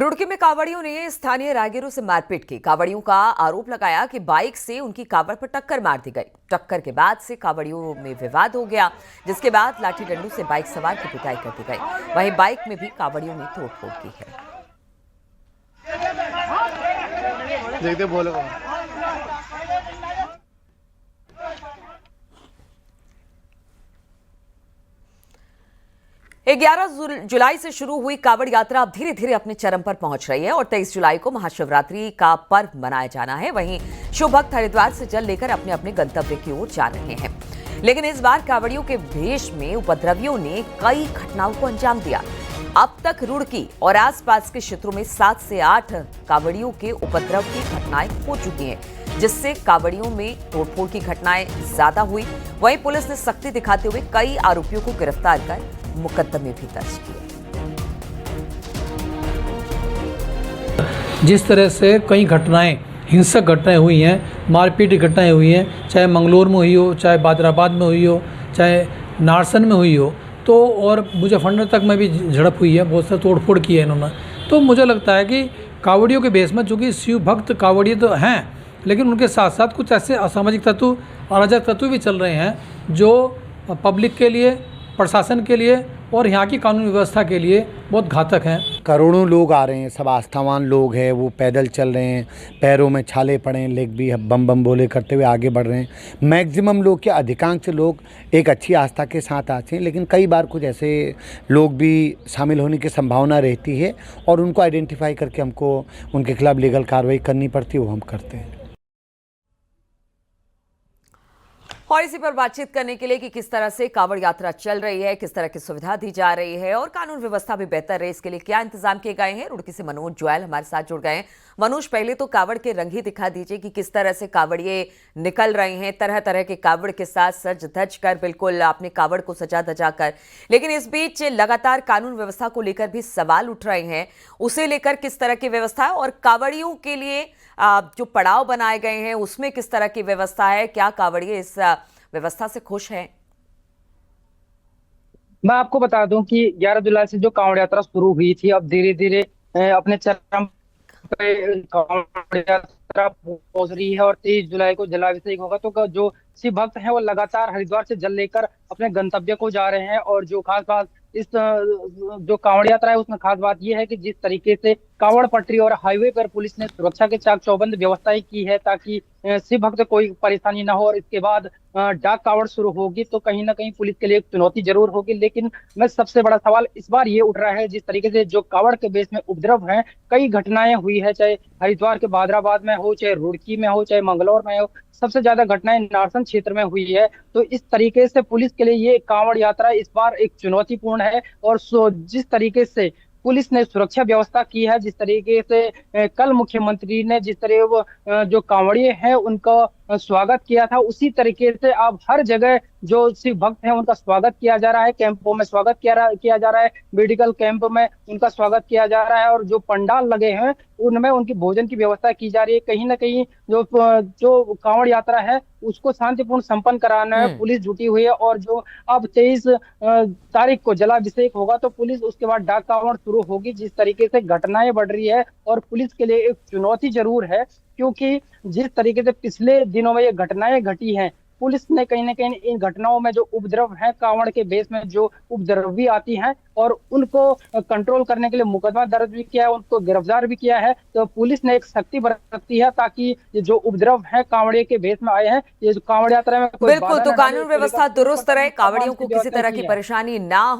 रुड़की में कांवड़ियों ने स्थानीय राहगीरों से मारपीट की। कांवड़ियों का आरोप लगाया कि बाइक से उनकी कांवड़ पर टक्कर मार दी गई। टक्कर के बाद से कांवड़ियों में विवाद हो गया, जिसके बाद लाठी डंडों से बाइक सवार की पिटाई कर दी गई। वहीं बाइक में भी कांवड़ियों ने तोड़फोड़ की है। देखते बोलो 11 जुलाई से शुरू हुई कांवड़ यात्रा अब धीरे धीरे अपने चरम पर पहुंच रही है और 23 जुलाई को महाशिवरात्रि का पर्व मनाया जाना है। वहीं शिव भक्त हरिद्वार से जल लेकर अपने अपने गंतव्य की ओर जा रहे हैं, लेकिन इस बार कांवड़ियों के भेष में उपद्रवियों ने कई घटनाओं को अंजाम दिया। अब तक रुड़की और आसपास के क्षेत्रों में 7 से 8 कांवड़ियों के उपद्रव की घटनाएं हो चुकी हैं, जिससे कांवड़ियों में तोड़फोड़ की घटनाएं ज्यादा हुई। वहीं पुलिस ने सख्ती दिखाते हुए कई आरोपियों को गिरफ्तार कर मुकदमे भी दर्ज किए। जिस तरह से कई घटनाएं, हिंसक घटनाएं हुई हैं, मारपीट की घटनाएं हुई हैं, चाहे मंगलोर में हुई हो, चाहे बादराबाद में हुई हो, चाहे नारसन में हुई हो, तो और मुजफ्फरनगर तक में भी झड़प हुई है, बहुत सारे तोड़फोड़ की है इन्होंने। तो मुझे लगता है कि कांवड़ियों के भेष में, चूँकि शिव भक्त कांवड़िए तो हैं, लेकिन उनके साथ साथ कुछ ऐसे असामाजिक तत्व, अराजक तत्व भी चल रहे हैं जो पब्लिक के लिए, प्रशासन के लिए और यहाँ की कानून व्यवस्था के लिए बहुत घातक हैं। करोड़ों लोग आ रहे हैं, सब आस्थावान लोग हैं, वो पैदल चल रहे हैं, पैरों में छाले पड़े हैं, लेग भी बम बम बोले करते हुए आगे बढ़ रहे हैं। मैक्सिमम लोग, के अधिकांश लोग एक अच्छी आस्था के साथ आते हैं, लेकिन कई बार कुछ ऐसे लोग भी शामिल होने की संभावना रहती है और उनको आइडेंटिफाई करके हमको उनके खिलाफ लीगल कार्रवाई करनी पड़ती है, वो हम करते हैं। और इसी पर बातचीत करने के लिए कि किस तरह से कांवड़ यात्रा चल रही है, किस तरह की सुविधा दी जा रही है और कानून व्यवस्था भी बेहतर रहे, इसके लिए क्या इंतजाम किए गए हैं, रुड़की से मनोज जोयल हमारे साथ जुड़ गए हैं। मनोज, पहले तो कांवड़ के रंग ही दिखा दीजिए कि किस तरह से कांवड़िए निकल रहे हैं, तरह तरह के कांवड़ के साथ सज धज कर, बिल्कुल अपने कांवड़ को सजा धजा कर। लेकिन इस बीच लगातार कानून व्यवस्था को लेकर भी सवाल उठ रहे हैं, उसे लेकर किस तरह की व्यवस्था है और कांवड़ियों के लिए जो पड़ाव बनाए गए हैं उसमें किस तरह की व्यवस्था है, क्या कांवड़िए इस व्यवस्था से खुश हैं? मैं आपको बता दूं कि 11 जुलाई से जो कांवड़ यात्रा शुरू हुई थी, अब धीरे धीरे अपने चरम पे कांवड़ यात्रा पहुंच रही है और 23 जुलाई को जलाभिषेक होगा। तो जो शिव भक्त हैं वो लगातार हरिद्वार से जल लेकर अपने गंतव्य को जा रहे हैं। और जो खास बात इस जो कांवड़ यात्रा है उसमें खास बात यह है कि जिस तरीके से कांवड़ पटरी और हाईवे पर पुलिस ने सुरक्षा के चाक चौबंद व्यवस्थाएं की है ताकि शिव भक्त कोई परेशानी ना हो। और इसके बाद डाक कांवड़ शुरू होगी तो कहीं ना कहीं पुलिस के लिए एक चुनौती जरूर होगी। लेकिन मैं सबसे बड़ा सवाल इस बार ये उठ रहा है, जिस तरीके से जो कांवड़ के बेस में उपद्रव है, कई घटनाएं हुई है, चाहे हरिद्वार के बादराबाद में हो, चाहे रुड़की में हो, चाहे मंगलौर में हो, सबसे ज्यादा घटनाएं नारसन क्षेत्र में हुई है। तो इस तरीके से पुलिस के लिए ये कांवड़ यात्रा इस बार एक चुनौतीपूर्ण है। और जिस तरीके से पुलिस ने सुरक्षा व्यवस्था की है, जिस तरीके से कल मुख्यमंत्री ने जिस तरह वो जो कांवड़िए हैं उनका स्वागत किया था, उसी तरीके से अब हर जगह जो शिव भक्त हैं उनका स्वागत किया जा रहा है। कैंपों में स्वागत किया जा रहा है, मेडिकल कैंप में उनका स्वागत किया जा रहा है और जो पंडाल लगे हैं उनमें उनकी भोजन की व्यवस्था की जा रही है। कहीं ना कहीं जो कांवड़ यात्रा है उसको शांतिपूर्ण संपन्न कराना है पुलिस जुटी हुई है। और जो अब 23 तारीख को जलाभिषेक होगा तो पुलिस उसके बाद डाक कांवड़ शुरू होगी। जिस तरीके से घटनाएं बढ़ रही है और पुलिस के लिए एक चुनौती जरूर है, क्योंकि जिस तरीके से पिछले दिनों में ये घटनाएं घटी हैं, पुलिस ने कहीं ना कहीं इन घटनाओं में जो उपद्रव है, कांवड़ के बेस में जो उपद्रवी आती हैं और उनको कंट्रोल करने के लिए मुकदमा दर्ज भी किया है, उनको गिरफ्तार भी किया है। तो पुलिस ने एक सख्ती बरती है ताकि ये जो उपद्रव है कांवड़िए के बेस में आए हैं, ये जो कांवड़ यात्रा में कोई बिल्कुल, तो कानून व्यवस्था दुरुस्त रहे, कांवड़ियों को किसी तरह की परेशानी ना